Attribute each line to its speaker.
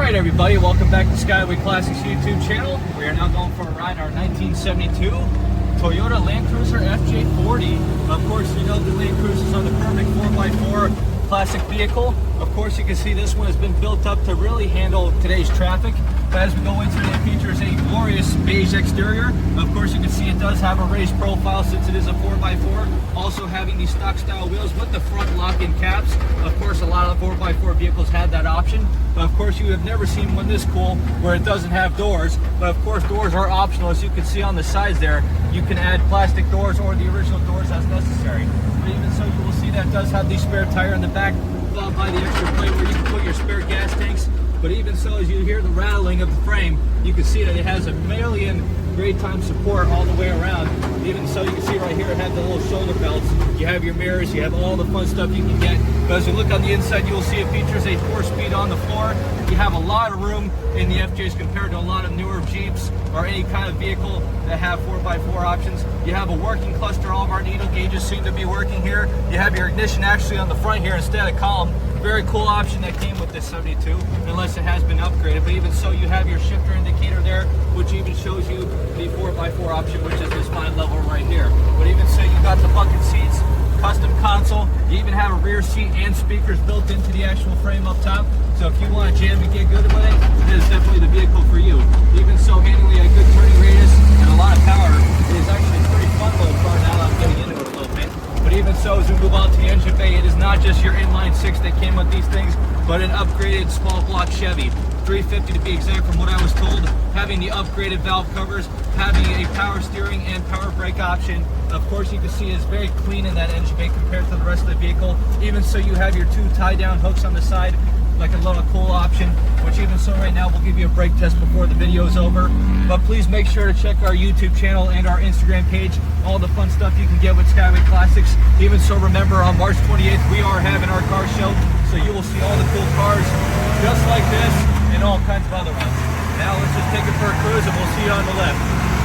Speaker 1: Alright everybody, welcome back to Skyway Classics YouTube channel. We are now going for a ride our 1972 Toyota Land Cruiser FJ40. Of course, you know the Land Cruisers are the perfect 4x4 classic vehicle. Of course, you can see this one has been built up to really handle today's traffic. But as we go into it, it features a glorious beige exterior. Of course, you can see it does have a raised profile since it is a 4x4. Also having these stock style wheels with the front lock-in caps. Of course, a lot of the 4x4 vehicles have that option. But of course, you have never seen one this cool where it doesn't have doors. But of course, doors are optional. As you can see on the sides there, you can add plastic doors or the original doors as necessary. But even so, you will see that it does have the spare tire in the back, followed by the extra plate where you can put your spare gas tanks. But even so, as you hear the rattling of the frame, you can see that it has a million grade time support all the way around. Even so, you can see right here it has the little shoulder belts. You have your mirrors, you have all the fun stuff you can get. But as you look on the inside, you will see it features a 4-speed on the floor. You have a lot of room in the FJs compared to a lot of newer Jeeps or any kind of vehicle that have 4x4 options. You have a working cluster. All of our needle gauges seem to be working here. You have your ignition actually on the front here instead of column. Very cool option that came with this 72, unless it has been upgraded. But even so, you have your shifter indicator there, which even shows you the 4x4 option, which is this fine level right here. But even so, you got the bucket seats, custom console. You even have a rear seat and speakers built into the actual frame up top. So if you want to jam and get good with it, it is definitely the vehicle for you. Even so, handling a good turning radius and a lot of power, it is actually a pretty fun little car now that I'm getting into it a little bit. But even so, as we move on to the engine bay, it is not just your inline-six that came with these things, but an upgraded small block Chevy. 350 to be exact from what I was told, having the upgraded valve covers, having a power steering and power brake option. Of course, you can see it's very clean in that engine bay compared to the rest of the vehicle. Even so, you have your 2 tie-down hooks on the side, like a little cool option, which even so right now we'll give you a brake test before the video is over. But please make sure to check our YouTube channel and our Instagram page, all the fun stuff you can get with Skyway Classics. Even so, remember on March 28th we are having our car show, so you will see all the cool cars just like this and all kinds of other ones. Now let's just take it for a cruise and we'll see you on the left.